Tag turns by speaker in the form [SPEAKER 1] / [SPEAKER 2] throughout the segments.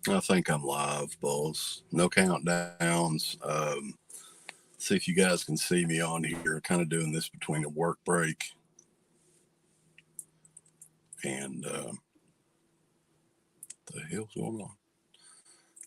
[SPEAKER 1] I think I'm live, boss. No countdowns. See if you guys can see me on here. Kind of doing this between a work break and the hell's going on?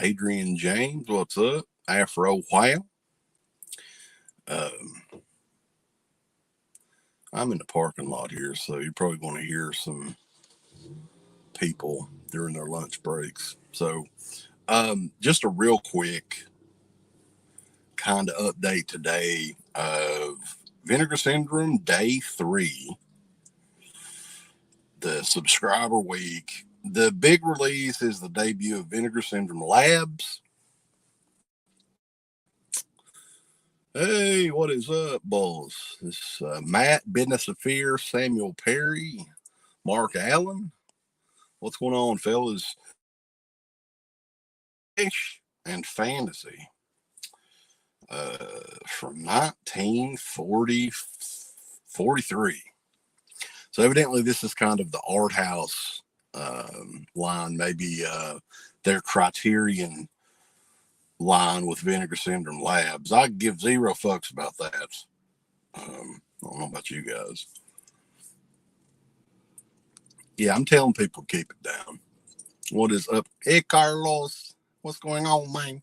[SPEAKER 1] Adrian James, what's up? Afro Wow. Um, I'm in the parking lot here, so you're probably going to hear some people during their lunch breaks. So, just a real quick kind of update today of Vinegar Syndrome Day 3, the subscriber week. The big release is the debut of Vinegar Syndrome Labs. Hey, what is up, boys? This Matt, Business of Fear, Samuel Perry, Mark Allen. What's going on, fellas? Fish and Fantasy from 1943. So evidently, this is kind of the art house line, maybe their Criterion line with Vinegar Syndrome Labs. I give zero fucks about that. I don't know about you guys. Yeah, I'm telling people to keep it down. What is up? Hey, Carlos. What's going on, man?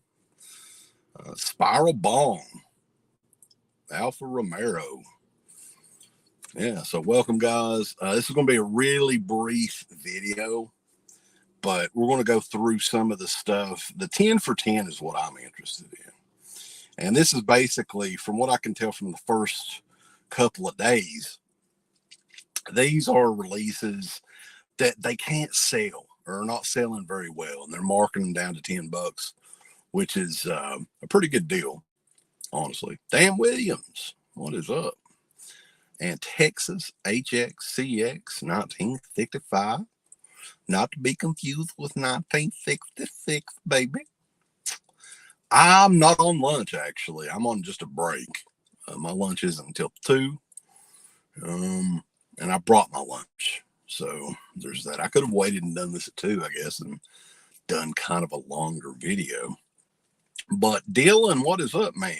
[SPEAKER 1] Spiral Bong. Alpha Romero. Yeah, so welcome, guys. This is going to be a really brief video, but we're going to go through some of the stuff. The 10 for 10 is what I'm interested in. And this is basically, from what I can tell from the first couple of days, these are releases that they can't sell or are not selling very well, and they're marking them down to $10, which is a pretty good deal, honestly. Dan Williams, what is up? And Texas HXCX 1955, not to be confused with 1966, baby. I'm not on lunch, actually. I'm on just a break. My lunch isn't until 2. And I brought my lunch. So there's that. I could have waited and done this at 2, I guess, and done kind of a longer video. But Dylan, what is up, man?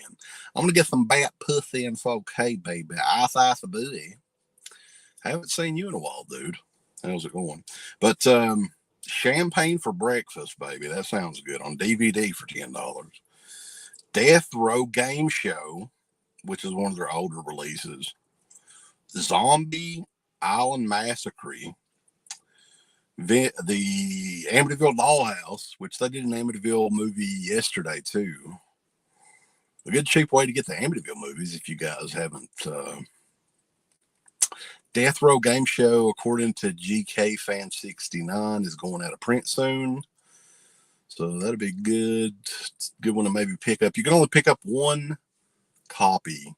[SPEAKER 1] I'm going to get some bat pussy in 4K, baby. Ice booty. Haven't seen you in a while, dude. How's it going? But champagne for breakfast, baby. That sounds good. On DVD for $10. Death Row Game Show, which is one of their older releases. Zombie Island Massacre. The Amityville Dollhouse, which they did an Amityville movie yesterday, too. A good cheap way to get the Amityville movies if you guys haven't. Death Row Game Show, according to GK Fan 69, is going out of print soon. So that'll be good. It's a good one to maybe pick up. You can only pick up one copy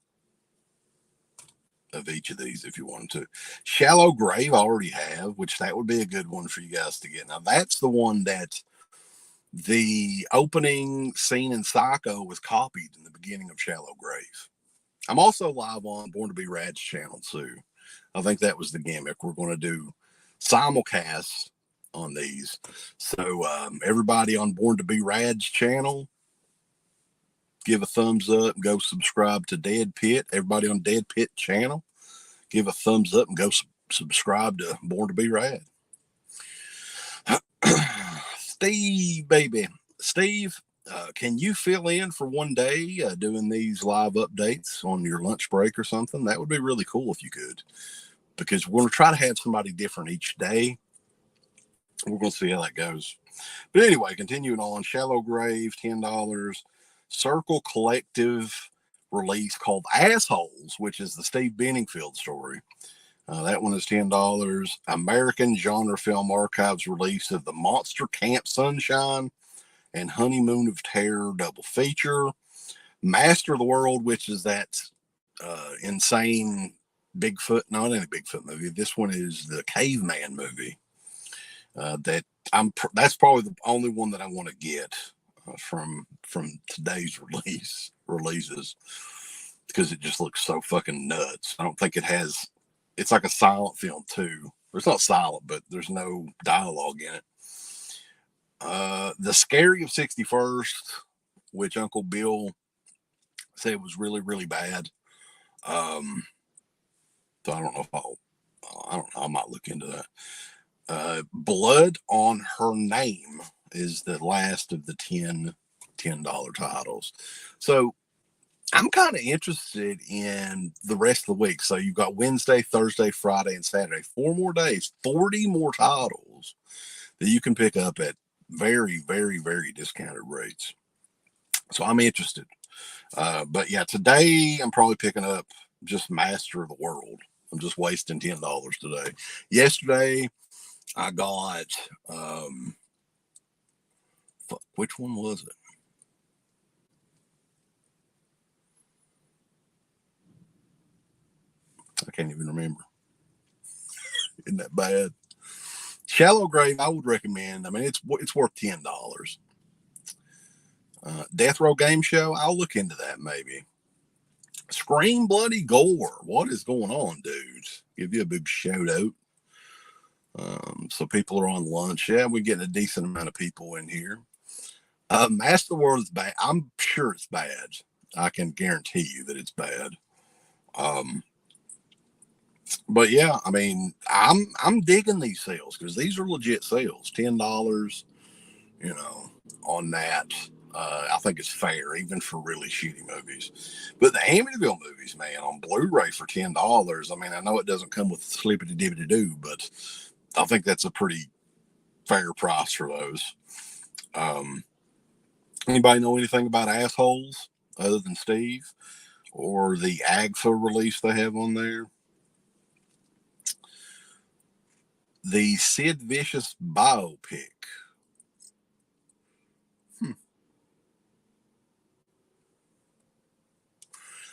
[SPEAKER 1] of each of these if you wanted to. Shallow Grave I already have, which that would be a good one for you guys to get. Now that's the one that the opening scene in Psycho was copied in the beginning of Shallow Grave. I'm also live on Born to Be Rad's channel too. I think that was the gimmick. We're going to do simulcasts on these. So everybody on Born to Be Rad's channel, give a thumbs up and go subscribe to Dead Pit. Everybody on Dead Pit channel, give a thumbs up and go subscribe to Born to Be Rad. Steve, baby. Steve, can you fill in for one day doing these live updates on your lunch break or something? That would be really cool if you could, because we're going to try to have somebody different each day. We're going to see how that goes. But anyway, continuing on, Shallow Grave, $10. Circle Collective release called Assholes, which is the Steve Benningfield story. That one is $10. American Genre Film Archives release of The Monster Camp Sunshine and Honeymoon of Terror double feature. Master of the World, which is that insane Bigfoot, not any Bigfoot movie. This one is the Caveman movie. That's probably the only one that I want to get from today's releases, because it just looks so fucking nuts. I don't think it has. It's like a silent film too. It's not silent, but there's no dialogue in it. The Scary of 61st, which Uncle Bill said was really, really bad. So I don't know if I don't know. I might look into that. Blood on Her Name is the last of the $10 titles. So I'm kind of interested in the rest of the week. So you've got Wednesday, Thursday, Friday, and Saturday. 4 more days, 40 more titles that you can pick up at very, very, very discounted rates. So I'm interested. But yeah, today I'm probably picking up just Master of the World. I'm just wasting $10 today. Yesterday, I got which one was it? I can't even remember. Isn't that bad? Shallow Grave, I would recommend. I mean, it's worth $10. Death Row Game Show, I'll look into that maybe. Scream Bloody Gore, what is going on, dudes? Give you a big shout out. So people are on lunch. Yeah, we're getting a decent amount of people in here. Master of the World is bad. I'm sure it's bad. I can guarantee you that it's bad. But yeah, I mean, I'm digging these sales because these are legit sales. $10, you know, on that. I think it's fair, even for really shitty movies. But the Amityville movies, man, on Blu-ray for $10. I mean, I know it doesn't come with Slippity Dippity Doo, but I think that's a pretty fair price for those. Anybody know anything about Assholes other than Steve or the AGFA release they have on there? The Sid Vicious biopic.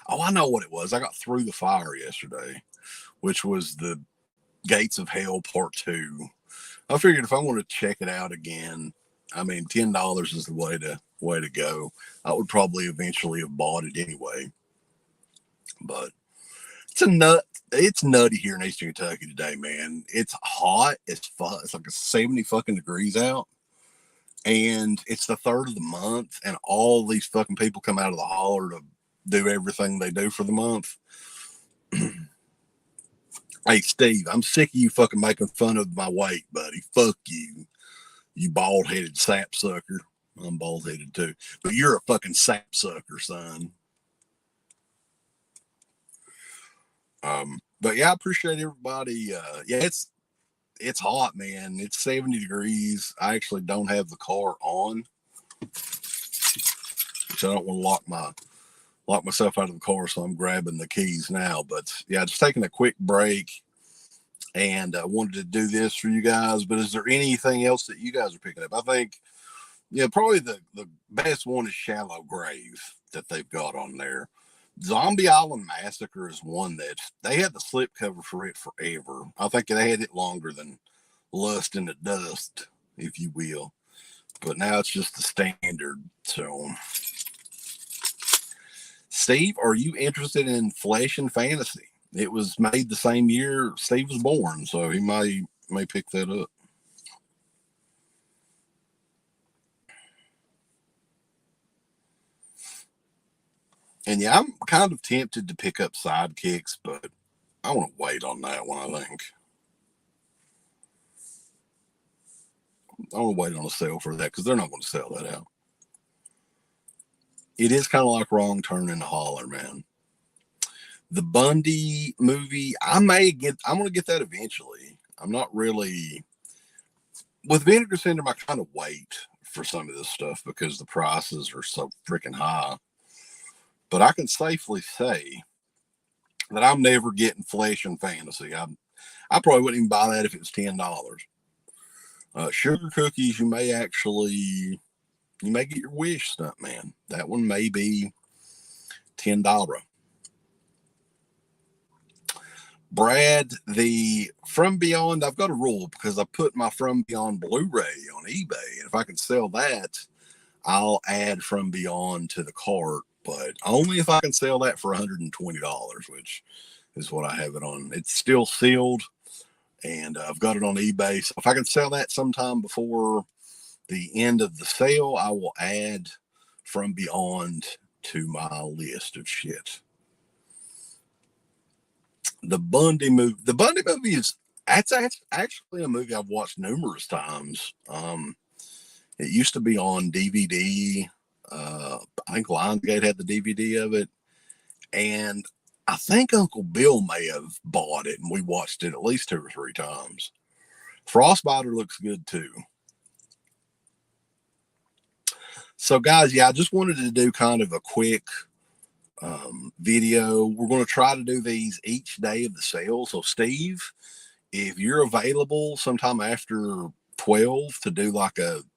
[SPEAKER 1] Oh, I know what it was. I got Through the Fire yesterday, which was the Gates of Hell Part 2. I figured if I want to check it out again, I mean, $10 is the way to go. I would probably eventually have bought it anyway. But it's nutty here in Eastern Kentucky today, man. It's hot as fuck. It's like 70 fucking degrees out. And it's the 3rd of the month, and all these fucking people come out of the holler to do everything they do for the month. Hey, Steve, I'm sick of you fucking making fun of my weight, buddy. Fuck you, you bald-headed sapsucker. I'm bald-headed too, but you're a fucking sapsucker, son. But yeah, I appreciate everybody. Yeah, it's hot, man. It's 70 degrees. I actually don't have the car on, so I don't want to lock myself out of the car, so I'm grabbing the keys now. But yeah, just taking a quick break, and I wanted to do this for you guys. But is there anything else that you guys are picking up? I think, yeah, probably the best one is Shallow Grave that they've got on there. Zombie Island Massacre is one that they had the slipcover for it forever. I think they had it longer than Lust in the Dust, if you will. But now it's just the standard. So, Steve, are you interested in Flesh and Fantasy? It was made the same year Steve was born, so he may pick that up. And yeah, I'm kind of tempted to pick up Sidekicks, but I want to wait on that one, I think. I want to wait on a sale for that because they're not going to sell that out. It is kind of like Wrong Turn in the Holler, man. The Bundy movie, I'm going to get that eventually. I'm not really, with Vinegar Syndrome, I kind of wait for some of this stuff because the prices are so freaking high. But I can safely say that I'm never getting Flesh and Fantasy. I probably wouldn't even buy that if it was $10. Sugar Cookies, you may get your wish, stunt man. That one may be $10. Brad, the From Beyond, I've got a rule because I put my From Beyond Blu-ray on eBay, and if I can sell that, I'll add From Beyond to the cart, but only if I can sell that for $120, which is what I have it on. It's still sealed, and I've got it on eBay. So if I can sell that sometime before the end of the sale, I will add From Beyond to my list of shit. The Bundy movie is that's actually a movie I've watched numerous times. It used to be on DVD. I think Lionsgate had the DVD of it, and I think Uncle Bill may have bought it, and we watched it at least 2 or 3 times. Frostbiter looks good too. So, guys, yeah, I just wanted to do kind of a quick video. We're going to try to do these each day of the sale. So, Steve, if you're available sometime after 12 to do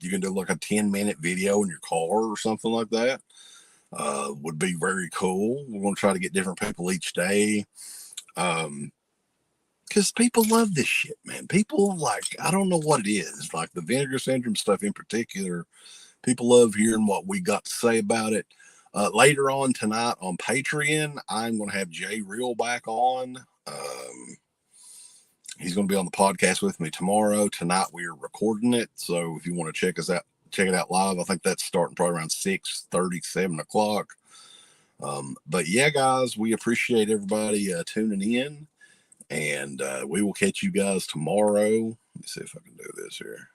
[SPEAKER 1] you can do like a 10-minute video in your car or something like that, would be very cool. We're going to try to get different people each day. Because people love this shit, man. People I don't know what it is, like the Vinegar Syndrome stuff in particular. People love hearing what we got to say about it. Later on tonight on Patreon, I'm going to have Jay Real back on. He's going to be on the podcast with me tomorrow. Tonight we are recording it, so if you want to check it out live. I think that's starting probably around 6:30, 7 o'clock. But yeah, guys, we appreciate everybody tuning in, and we will catch you guys tomorrow. Let me see if I can do this here.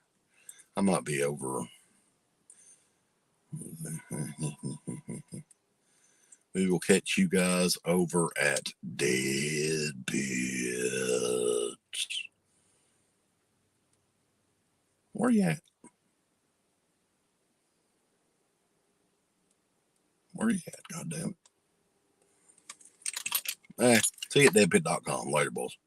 [SPEAKER 1] I might be over. We will catch you guys over at Dead Pit. Where you at? Where you at? God damn it. See you at deadpit.com. Later, boys.